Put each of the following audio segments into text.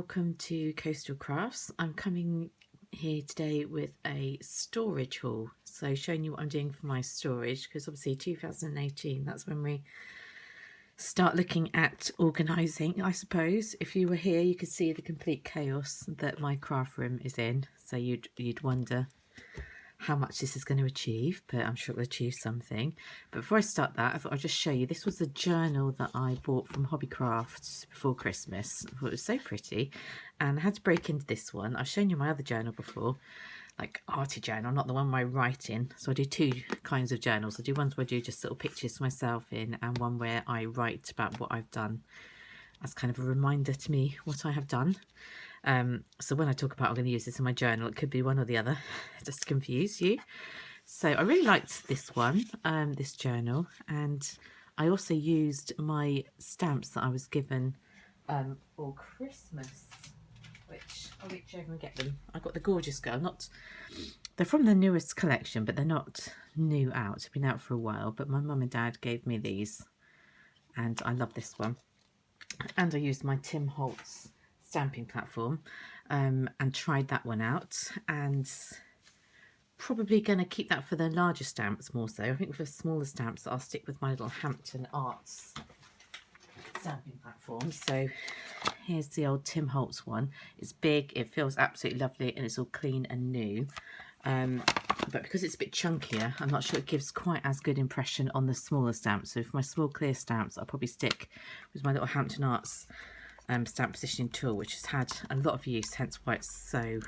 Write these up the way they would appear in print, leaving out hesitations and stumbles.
welcome to Coastal Crafts. I'm coming here today with a storage haul, so showing you what I'm doing for my storage, because obviously 2018, that's when we start looking at organising, I suppose. If you were here, you could see the complete chaos that my craft room is in, so you'd wonder how much this is going to achieve, but I'm sure it will achieve something. But before I start that, I thought I'd just show you, this was a journal that I bought from Hobby Crafts before Christmas. I thought it was so pretty, and I had to break into this one. I've shown you my other journal before, like arty journal, not the one where I write in. So I do two kinds of journals. I do ones where I do just little pictures for myself in, and one where I write about what I've done as kind of a reminder to me what I have done. So when I talk about I'm going to use this in my journal, it could be one or the other, just to confuse you. So I really liked this one, this journal, and I also used my stamps that I was given for Christmas, which I'll reach over and get them. I got the Gorgeous Girl. They're from the newest collection, but they're not new out. They've been out for a while, but my mum and dad gave me these, and I love this one. And I used my Tim Holtz stamping platform and tried that one out, and probably going to keep that for the larger stamps more so. I think for smaller stamps I'll stick with my little Hampton Arts stamping platform. So here's the old Tim Holtz one. It's big, it feels absolutely lovely, and it's all clean and new. But because it's a bit chunkier, I'm not sure it gives quite as good impression on the smaller stamps. So for my small clear stamps, I'll probably stick with my little Hampton Arts stamp positioning tool, which has had a lot of use, hence why it's so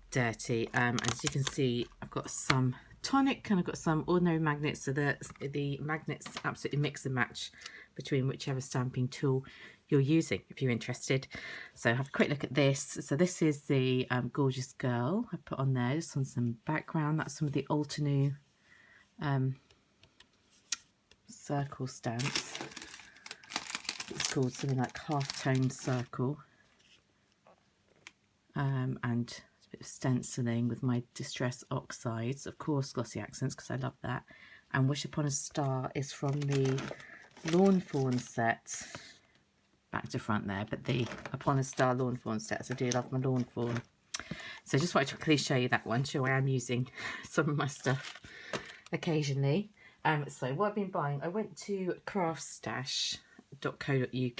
dirty. As you can see, I've got some tonic and I've got some ordinary magnets, so the magnets absolutely mix and match between whichever stamping tool you're using if you're interested. So have a quick look at this. So this is the Gorgeous Girl I put on there, just on some background. That's some of the Altenew circle stamps. It's called something like Half-Tone Circle, and a bit of stenciling with my Distress Oxides, of course Glossy Accents, because I love that. And Wish Upon a Star is from the Lawn Fawn set, back to front there, but the Upon a Star Lawn Fawn set, so I do love my Lawn Fawn. So just wanted to quickly show you that one, show I am using some of my stuff occasionally. So what I've been buying, I went to craftstash.co.uk.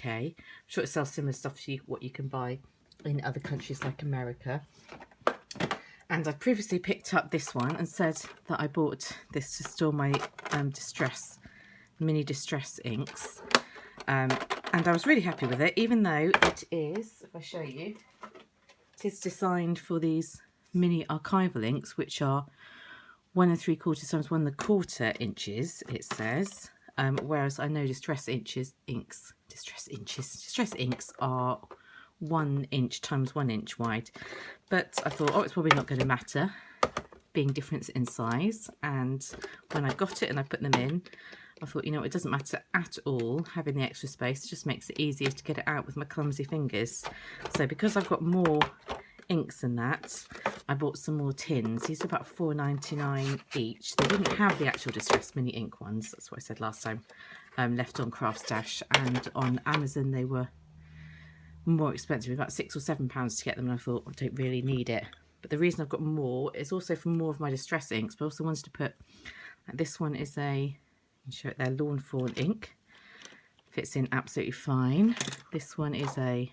I'm sure it sells similar stuff to what you can buy in other countries like America. And I previously picked up this one and said that I bought this to store my mini distress inks. And I was really happy with it, even though it is, if I show you, it is designed for these mini archival inks, which are 1 3/4 times 1 1/4 inches, it says. Whereas I know distress inks are 1 inch times 1 inch wide. But I thought, oh, it's probably not going to matter, being different in size. And when I got it and I put them in, I thought, you know, it doesn't matter at all having the extra space. It just makes it easier to get it out with my clumsy fingers. So because I've got more inks than that, I bought some more tins. These are about £4.99 each. They didn't have the actual Distress mini ink ones, that's what I said last time, left on Craft Stash, and on Amazon they were more expensive, about £6 or £7 to get them, and I thought, I don't really need it. But the reason I've got more is also for more of my Distress inks, but I also wanted to put, like this one is a, I'll show it there, Lawn Fawn ink, fits in absolutely fine. This one is a,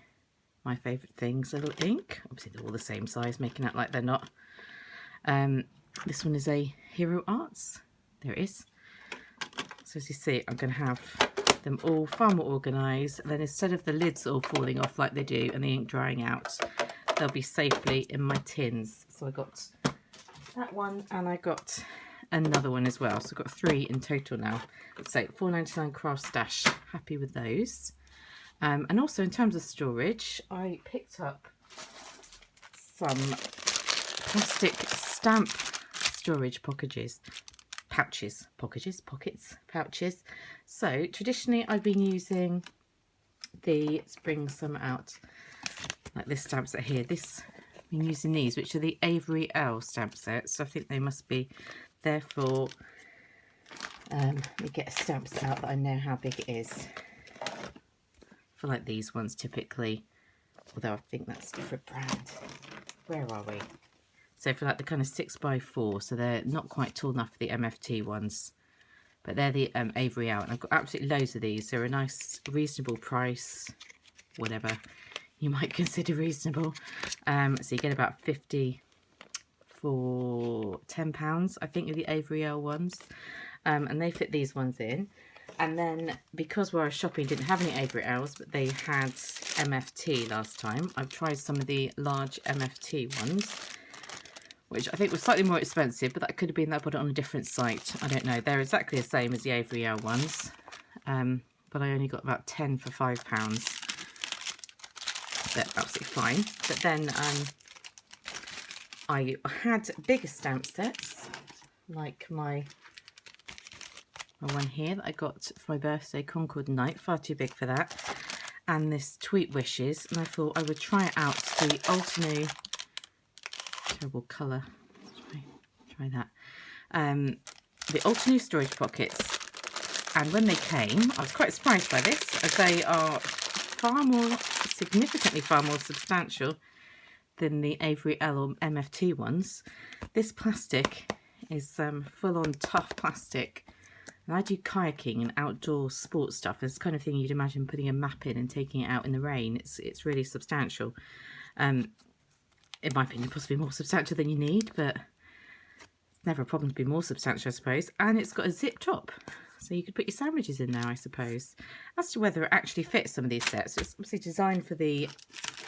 my favourite things, a little ink. Obviously they're all the same size, making out like they're not. This one is a Hero Arts. There it is. So as you see, I'm going to have them all far more organised. And then instead of the lids all falling off like they do and the ink drying out, they'll be safely in my tins. So I got that one and I got another one as well. So I've got 3 in total now. So £4.99 Craft Stash. Happy with those. And also in terms of storage, I picked up some plastic stamp storage pouches. So traditionally I've been using the, let's bring some out, like this stamp set here. I've been using these, which are the Avery L stamp sets. So I think they must be there for, let me get a stamp set out that I know how big it is. For like these ones, typically although I think that's a different brand. Where are we? So for like the kind of 6x4, so they're not quite tall enough for the MFT ones, but they're the Avery out, and I've got absolutely loads of these. They're a nice reasonable price, whatever you might consider reasonable. So you get about 50 for £10, I think, of the Avery L ones, and they fit these ones in. And then because where I was shopping didn't have any Avery L's, but they had MFT last time, I've tried some of the large MFT ones, which I think was slightly more expensive, but that could have been that I put it on a different site. I don't know. They're exactly the same as the Avery L ones, but I only got about 10 for £5. They're absolutely fine. But then I had bigger stamp sets, like my one here that I got for my birthday, Concord Night, far too big for that, and this Tweet Wishes, and I thought I would try out the Ultimo, terrible colour, try that, the Ultimo storage pockets, and when they came I was quite surprised by this, as they are significantly far more substantial than the Avery L or MFT ones. This plastic is full-on tough plastic. And I do kayaking and outdoor sports stuff. It's the kind of thing you'd imagine putting a map in and taking it out in the rain. It's really substantial. In my opinion, possibly more substantial than you need, but it's never a problem to be more substantial, I suppose. And it's got a zip top, so you could put your sandwiches in there, I suppose. As to whether it actually fits some of these sets, it's obviously designed for the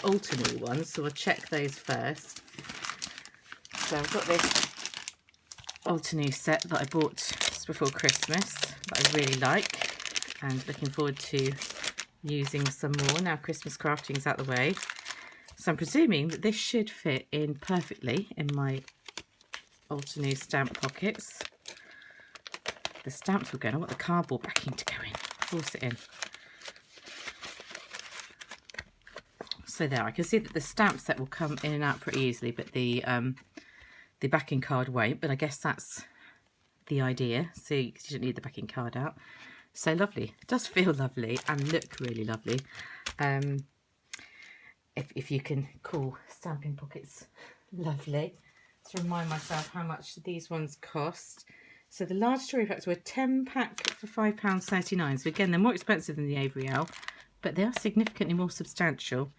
Ultimo ones, so we'll check those first. So I've got this Ultimo set that I bought just before Christmas that I really like, and looking forward to using some more now Christmas crafting's out the way. So I'm presuming that this should fit in perfectly in my Ultimo stamp pockets. The stamps were going, I want the cardboard backing to go in, force it in. So there, I can see that the stamp set will come in and out pretty easily, but the backing card won't, but I guess that's the idea. So you don't need the backing card out. So lovely. It does feel lovely and look really lovely. If you can call stamping pockets lovely. To remind myself how much these ones cost. So the large story packs were 10 pack for £5.39. So again, they're more expensive than the Avery L, but they are significantly more substantial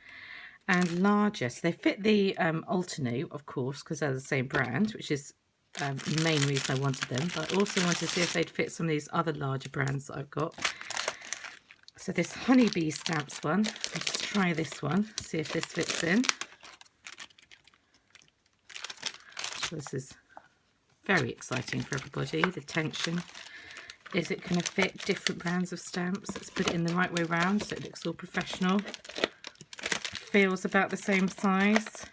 and larger. So they fit the Ultimo, of course, because they're the same brand, which is the main reason I wanted them. But I also wanted to see if they'd fit some of these other larger brands that I've got. So this Honeybee Stamps one, let's try this one, see if this fits in. So this is very exciting for everybody, the tension. Is it going to fit different brands of stamps? Let's put it in the right way around so it looks all professional. Feels about the same size.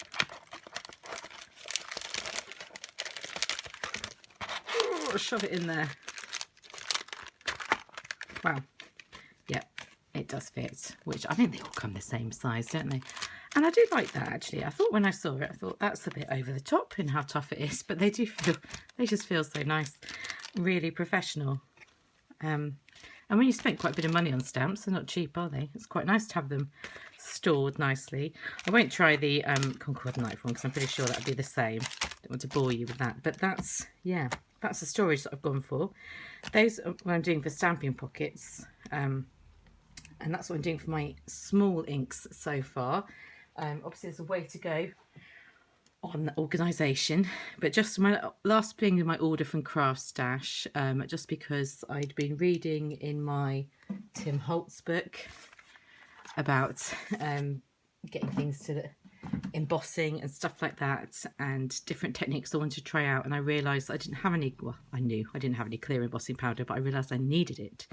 Oh, shove it in there. Wow. Yep, it does fit, which I think they all come the same size, don't they? And I do like that, actually. I thought when I saw it, I thought that's a bit over the top in how tough it is, but they just feel so nice, really professional. And when you spend quite a bit of money on stamps, they're not cheap, are they? It's quite nice to have them stored nicely. I won't try the Concord Night one because I'm pretty sure that would be the same. Don't want to bore you with that, but that's, yeah, that's the storage that I've gone for. Those are what I'm doing for stamping pockets, and that's what I'm doing for my small inks so far. Obviously there's a way to go on organisation, but just my last thing in my order from Craft Stash, just because I'd been reading in my Tim Holtz book about getting things to the embossing and stuff like that, and different techniques I wanted to try out, and I realised I didn't have any, well, I knew I didn't have any clear embossing powder, but I realised I needed it.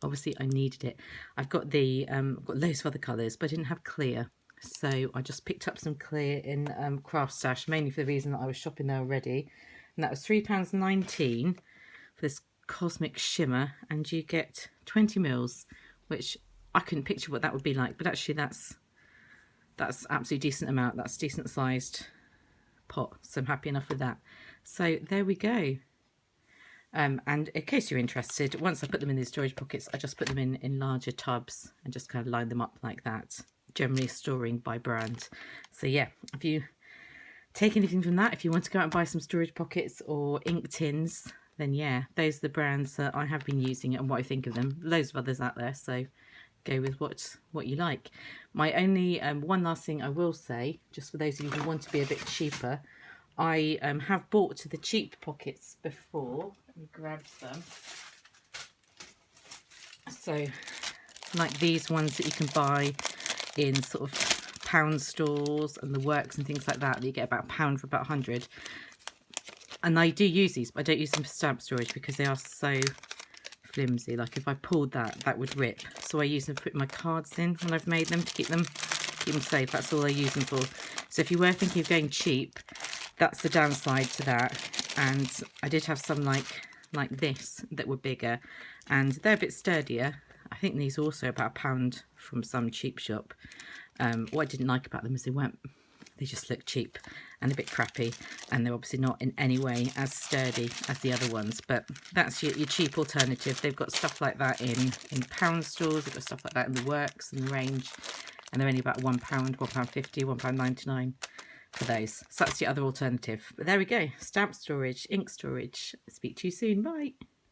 Obviously I needed it. I've got the I've got loads of other colours, but I didn't have clear. So I just picked up some clear in Craft Stash, mainly for the reason that I was shopping there already. And that was £3.19 for this Cosmic Shimmer. And you get 20 mils, which I couldn't picture what that would be like. But actually that's absolutely decent amount. That's a decent sized pot. So I'm happy enough with that. So there we go. And in case you're interested, once I put them in these storage pockets, I just put them in larger tubs and just kind of line them up like that. generally storing by brand. So yeah, if you take anything from that, if you want to go out and buy some storage pockets or ink tins, then yeah, those are the brands that I have been using and what I think of them. Loads of others out there, so go with what you like. My only one last thing I will say, just for those of you who want to be a bit cheaper, I have bought the cheap pockets before. Let me grab them. So like these ones that you can buy in sort of pound stores and the works and things like that, you get about £1 for about 100. And I do use these, but I don't use them for stamp storage because they are so flimsy. Like if I pulled that would rip. So I use them for putting my cards in when I've made them to keep them safe. That's all I use them for. So if you were thinking of going cheap, that's the downside to that. And I did have some like this that were bigger, and they're a bit sturdier. I think these are also about £1 from some cheap shop. What I didn't like about them is they just look cheap and a bit crappy, and they're obviously not in any way as sturdy as the other ones. But that's your cheap alternative. They've got stuff like that in pound stores. They've got stuff like that in the works and the range, and they're only about £1, £1.50, £1.99 for those. So that's the other alternative. But there we go, stamp storage, ink storage. Speak to you soon. Bye.